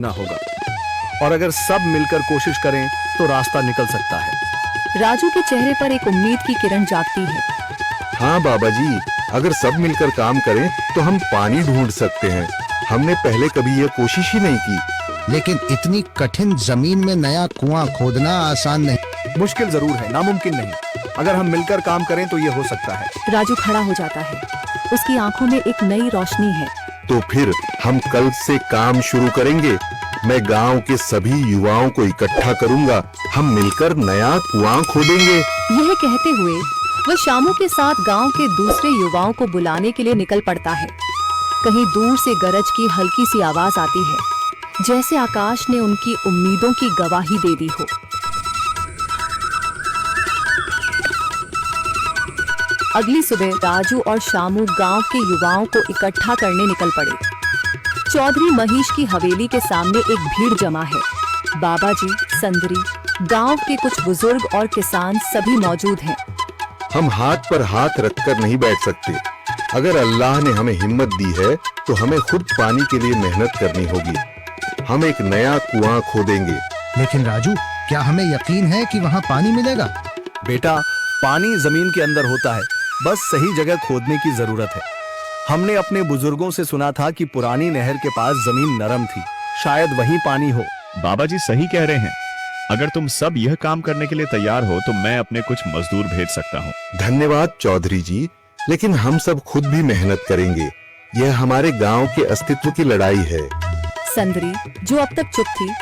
ना होगा, और अगर सब मिलकर कोशिश करें तो रास्ता निकल सकता है। राजू के चेहरे पर एक उम्मीद की किरण जागती है। हाँ बाबा जी, अगर सब मिलकर काम करें तो हम पानी ढूंढ सकते हैं। हमने पहले कभी यह कोशिश ही नहीं की। लेकिन इतनी कठिन जमीन में नया कुआं खोदना आसान नहीं। मुश्किल जरूर है, नामुमकिन नहीं। अगर हम मिलकर काम करें तो ये हो सकता है। राजू खड़ा हो जाता है। उसकी आंखों में एक नई रोशनी है। तो फिर हम कल से काम शुरू करेंगे। मैं गांव के सभी युवाओं को इकट्ठा करूंगा। हम मिलकर नया कुआं खोदेंगे। यह कहते हुए वह शामू के साथ गांव के दूसरे युवाओं को बुलाने के लिए निकल पड़ता है। कहीं दूर से गरज की हल्की सी आवाज आती है, जैसे आकाश ने उनकी उम्मीदों की गवाही दे दी हो। अगली सुबह राजू और शामू गांव के युवाओं को इकट्ठा करने निकल पड़े। चौधरी महेश की हवेली के सामने एक भीड़ जमा है। बाबा जी, संदरी, गांव के कुछ बुजुर्ग और किसान सभी मौजूद हैं। हम हाथ पर हाथ रखकर नहीं बैठ सकते। अगर अल्लाह ने हमें हिम्मत दी है तो हमें खुद पानी के लिए मेहनत करनी होगी। हम एक नया कुआं खोदेंगे। लेकिन राजू, क्या हमें यकीन है कि वहाँ पानी मिलेगा? बेटा, पानी जमीन के अंदर होता है, बस सही जगह खोदने की जरूरत है। हमने अपने बुजुर्गों से सुना था कि पुरानी नहर के पास जमीन नरम थी, शायद वहीं पानी हो। बाबा जी सही कह रहे हैं। अगर तुम सब यह काम करने के लिए तैयार हो तो मैं अपने कुछ मजदूर भेज सकता हूँ। धन्यवाद चौधरी जी, लेकिन हम सब खुद भी मेहनत करेंगे। यह हमारे गांव के अस्तित्व की लड़ाई है। संदरी, जो अब तक चुप थी,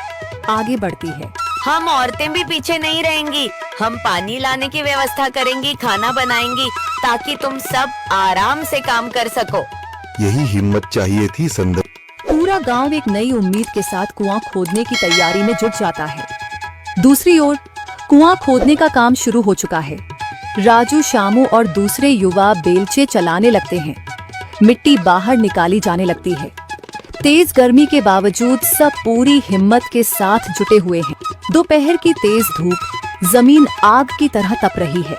आगे बढ़ती है। हम औरतें भी पीछे नहीं रहेंगी। हम पानी लाने की व्यवस्था करेंगी, खाना बनाएंगी, ताकि तुम सब आराम से काम कर सको। यही हिम्मत चाहिए थी संदर। पूरा गांव एक नई उम्मीद के साथ कुआं खोदने की तैयारी में जुट जाता है। दूसरी ओर कुआं खोदने का काम शुरू हो चुका है। राजू, शामू और दूसरे युवा बेलचे चलाने लगते हैं। मिट्टी बाहर निकाली जाने लगती है। तेज गर्मी के बावजूद सब पूरी हिम्मत के साथ जुटे हुए हैं। दोपहर की तेज धूप जमीन आग की तरह तप रही है।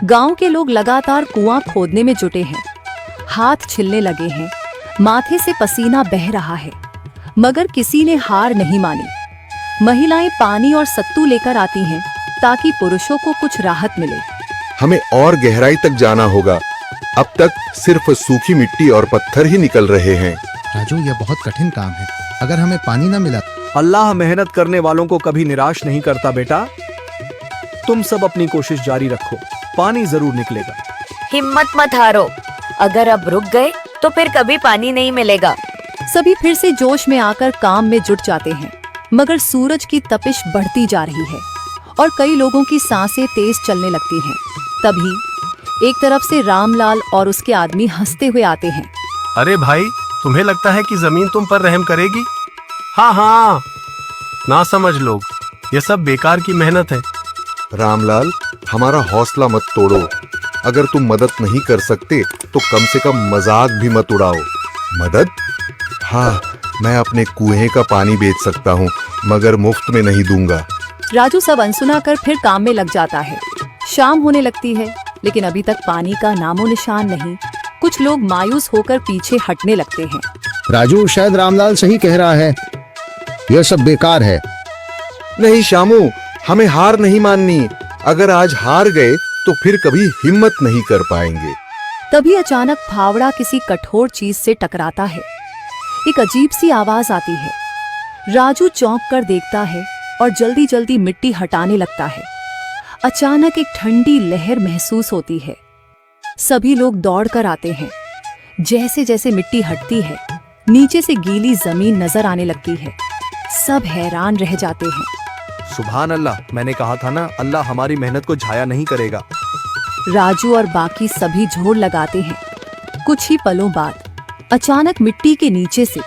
गांव के लोग लगातार कुआं खोदने में जुटे हैं। हाथ छिलने लगे हैं, माथे से पसीना बह रहा है, मगर किसी ने हार नहीं मानी। महिलाएं पानी और सत्तू लेकर आती हैं ताकि पुरुषों को कुछ राहत मिले। हमें और गहराई तक जाना होगा। अब तक सिर्फ सूखी मिट्टी और पत्थर ही निकल रहे हैं। राजू, यह बहुत कठिन काम है। अगर हमें पानी न मिला। अल्लाह मेहनत करने वालों को कभी निराश नहीं करता बेटा। तुम सब अपनी कोशिश जारी रखो, पानी जरूर निकलेगा। हिम्मत मत हारो। अगर अब रुक गए तो फिर कभी पानी नहीं मिलेगा। सभी फिर से जोश में आकर काम में जुट जाते हैं, मगर सूरज की तपिश बढ़ती जा रही है और कई लोगों की सांसें तेज चलने लगती हैं। तभी एक तरफ से रामलाल और उसके आदमी हंसते हुए आते हैं। अरे भाई, तुम्हें लगता है कि जमीन तुम पर रहम करेगी? हाँ हाँ, ना समझ लोग, ये सब बेकार की मेहनत है। रामलाल, हमारा हौसला मत तोड़ो। अगर तुम मदद नहीं कर सकते तो कम से कम मजाक भी मत उड़ाओ। मदद? हाँ, मैं अपने कुएं का पानी बेच सकता हूँ, मगर मुफ्त में नहीं दूंगा। राजू सब अनसुना कर फिर काम में लग जाता है। शाम होने लगती है, लेकिन अभी तक पानी का नामो निशान नहीं। कुछ लोग मायूस होकर पीछे हटने लगते हैं। राजू, शायद रामलाल सही कह रहा है। यह सब बेकार है। नहीं शामू, हमें हार नहीं माननी। अगर आज हार गए तो फिर कभी हिम्मत नहीं कर पाएंगे। तभी अचानक फावड़ा किसी कठोर चीज से टकराता है। एक अजीब सी आवाज आती है। राजू चौंक कर देखता है और जल्दी जल्दी मिट्टी हटाने लगता है। अचानक एक ठंडी लहर महसूस होती है। सभी लोग दौड़ कर आते हैं। जैसे जैसे मिट्टी हटती है, नीचे से गीली जमीन नजर आने लगती है। सब हैरान रह जाते हैं। सुभान अल्लाह, मैंने कहा था ना, अल्लाह हमारी मेहनत को झाया नहीं करेगा। राजू और बाकी सभी जोर लगाते हैं। कुछ ही पलों बाद अचानक मिट्टी के नीचे से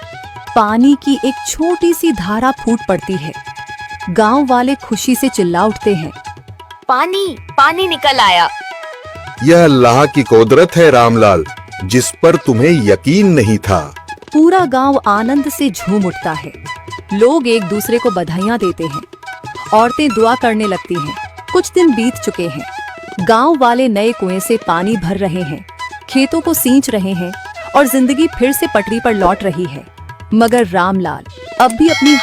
पानी की एक छोटी सी धारा फूट पड़ती है। गांव वाले खुशी से चिल्ला उठते हैं। पानी पानी निकल आया। यह अल्लाह की कुदरत है रामलाल, जिस पर तुम्हें यकीन नहीं था। पूरा गांव आनंद से झूम उठता है। लोग एक दूसरे को बधाइयां देते हैं। औरतें दुआ करने लगती हैं। कुछ दिन बीत चुके हैं। गांव वाले नए कुएं से पानी भर रहे हैं, खेतों को सींच रहे हैं और जिंदगी फिर से पटरी पर लौट रही है। मगर रामलाल अब भी अपनी